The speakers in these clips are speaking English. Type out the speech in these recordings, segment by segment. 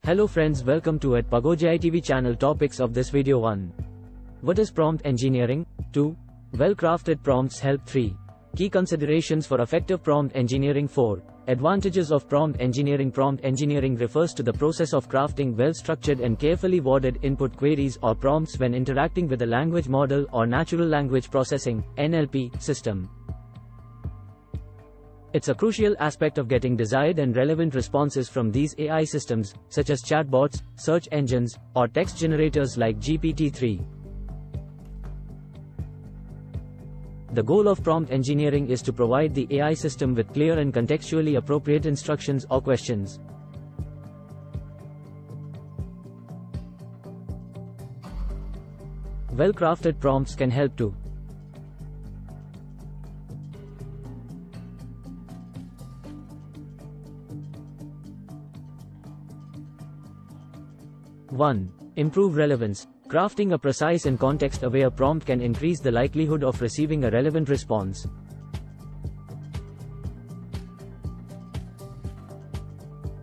Hello friends, welcome to at Pagojai TV channel. Topics of this video: 1. What is prompt engineering? 2. Well-crafted prompts help. 3. Key considerations for effective prompt engineering. 4. Advantages of prompt engineering. Prompt engineering refers to the process of crafting well-structured and carefully worded input queries or prompts when interacting with a language model or natural language processing (NLP) system. It's a crucial aspect of getting desired and relevant responses from these AI systems, such as chatbots, search engines, or text generators like GPT-3. The goal of prompt engineering is to provide the AI system with clear and contextually appropriate instructions or questions. Well-crafted prompts can help to 1. Improve relevance. Crafting a precise and context-aware prompt can increase the likelihood of receiving a relevant response.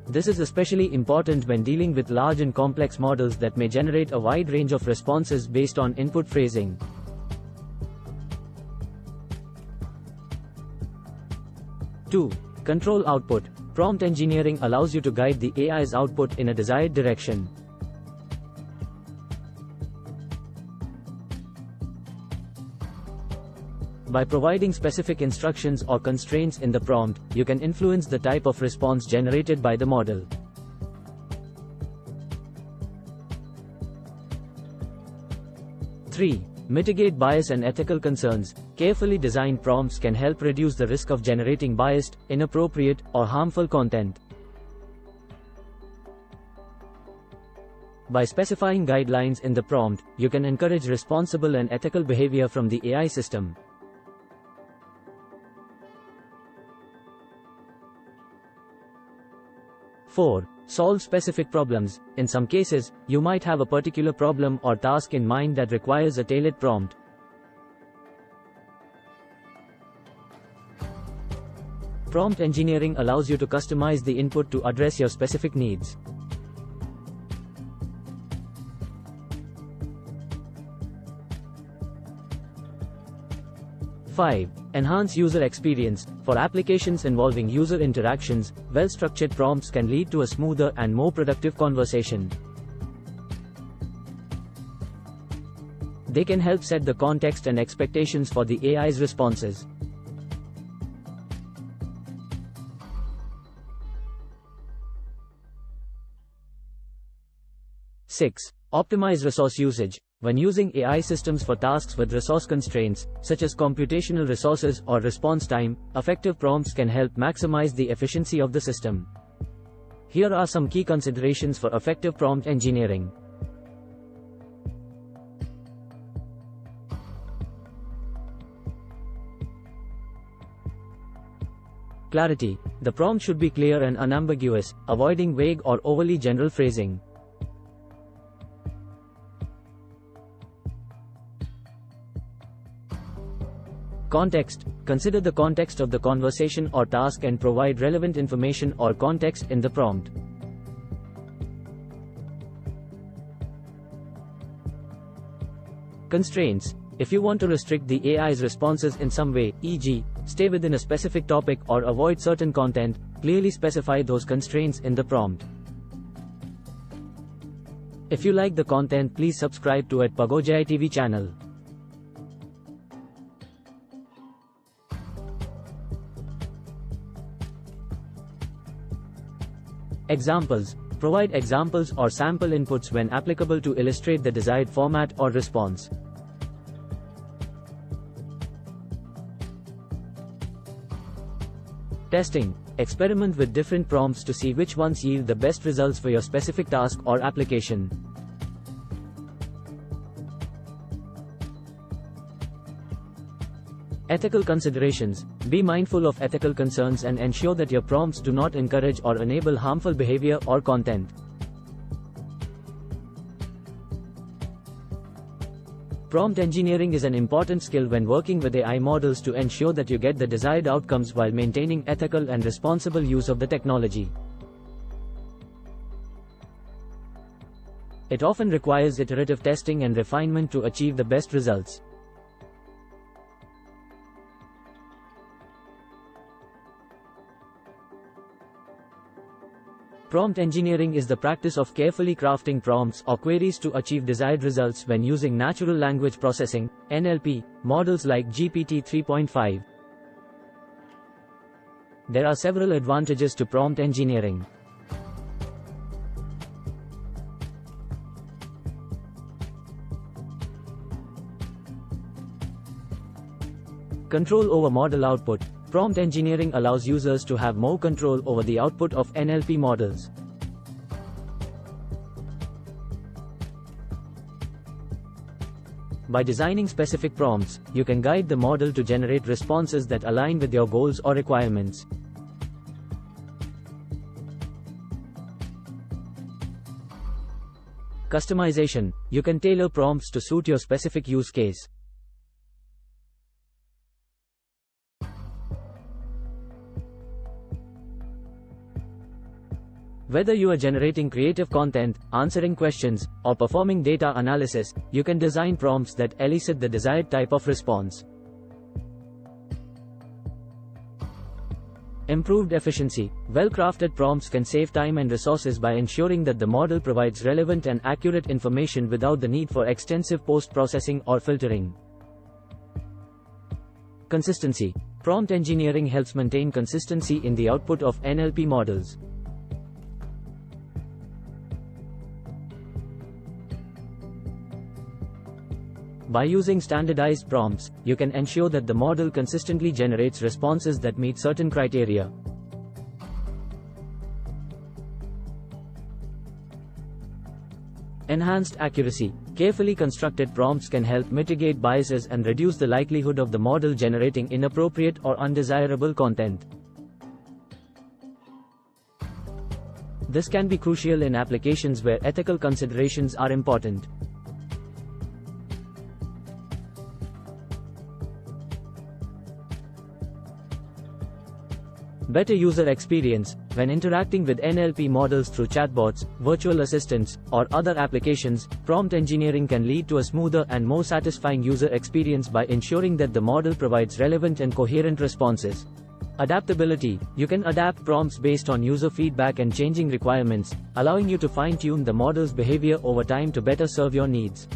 This is especially important when dealing with large and complex models that may generate a wide range of responses based on input phrasing. 2. Control output. Prompt engineering allows you to guide the AI's output in a desired direction. By providing specific instructions or constraints in the prompt, you can influence the type of response generated by the model. (3) Mitigate bias and ethical concerns. Carefully designed prompts can help reduce the risk of generating biased, inappropriate, or harmful content. By specifying guidelines in the prompt, you can encourage responsible and ethical behavior from the AI system. 4. Solve specific problems. In some cases, you might have a particular problem or task in mind that requires a tailored prompt. Prompt engineering allows you to customize the input to address your specific needs. (5) Enhance user experience. For applications involving user interactions, well-structured prompts can lead to a smoother and more productive conversation. They can help set the context and expectations for the AI's responses. (6) Optimize resource usage. When using AI systems for tasks with resource constraints, such as computational resources or response time, effective prompts can help maximize the efficiency of the system. Here are some key considerations for effective prompt engineering. Clarity. The prompt should be clear and unambiguous, avoiding vague or overly general phrasing. Context. Consider the context of the conversation or task and provide relevant information or context in the prompt. Constraints. If you want to restrict the AI's responses in some way, e.g., stay within a specific topic or avoid certain content, clearly specify those constraints in the prompt. If you like the content, please subscribe to at Pagojai TV channel. Examples. Provide examples or sample inputs when applicable to illustrate the desired format or response. Testing. Experiment with different prompts to see which ones yield the best results for your specific task or application. Ethical considerations. Be mindful of ethical concerns and ensure that your prompts do not encourage or enable harmful behavior or content. Prompt engineering is an important skill when working with AI models to ensure that you get the desired outcomes while maintaining ethical and responsible use of the technology. It often requires iterative testing and refinement to achieve the best results. Prompt engineering is the practice of carefully crafting prompts or queries to achieve desired results when using natural language processing (NLP) models like GPT 3.5. There are several advantages to prompt engineering. Control over model output. Prompt engineering allows users to have more control over the output of NLP models. By designing specific prompts, you can guide the model to generate responses that align with your goals or requirements. Customization. You can tailor prompts to suit your specific use case. Whether you are generating creative content, answering questions, or performing data analysis, you can design prompts that elicit the desired type of response. Improved efficiency. Well-crafted prompts can save time and resources by ensuring that the model provides relevant and accurate information without the need for extensive post-processing or filtering. Consistency. Prompt engineering helps maintain consistency in the output of NLP models. By using standardized prompts, you can ensure that the model consistently generates responses that meet certain criteria. Enhanced accuracy. Carefully constructed prompts can help mitigate biases and reduce the likelihood of the model generating inappropriate or undesirable content. This can be crucial in applications where ethical considerations are important. Better user experience. When interacting with NLP models through chatbots, virtual assistants, or other applications, prompt engineering can lead to a smoother and more satisfying user experience by ensuring that the model provides relevant and coherent responses. Adaptability. You can adapt prompts based on user feedback and changing requirements, allowing you to fine-tune the model's behavior over time to better serve your needs.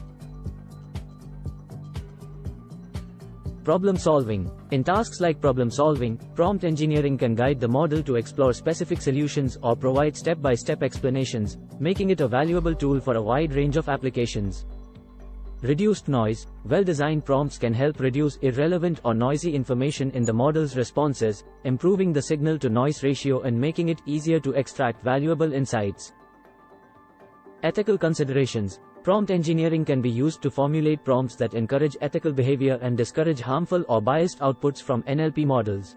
Problem solving. In tasks like problem solving, prompt engineering can guide the model to explore specific solutions or provide step-by-step explanations, making it a valuable tool for a wide range of applications. Reduced noise. Well-designed prompts can help reduce irrelevant or noisy information in the model's responses, improving the signal-to-noise ratio and making it easier to extract valuable insights. Ethical considerations. Prompt engineering can be used to formulate prompts that encourage ethical behavior and discourage harmful or biased outputs from NLP models.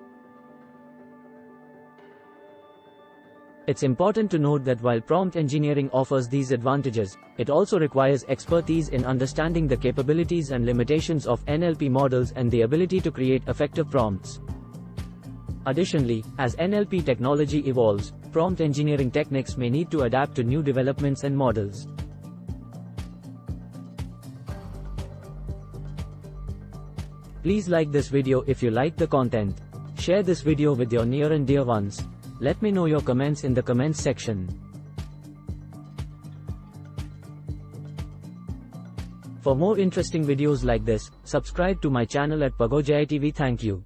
It's important to note that while prompt engineering offers these advantages, it also requires expertise in understanding the capabilities and limitations of NLP models and the ability to create effective prompts. Additionally, as NLP technology evolves, prompt engineering techniques may need to adapt to new developments and models. Please like this video if you like the content. Share this video with your near and dear ones. Let me know your comments in the comments section. For more interesting videos like this, subscribe to my channel at PagoJI TV. Thank you.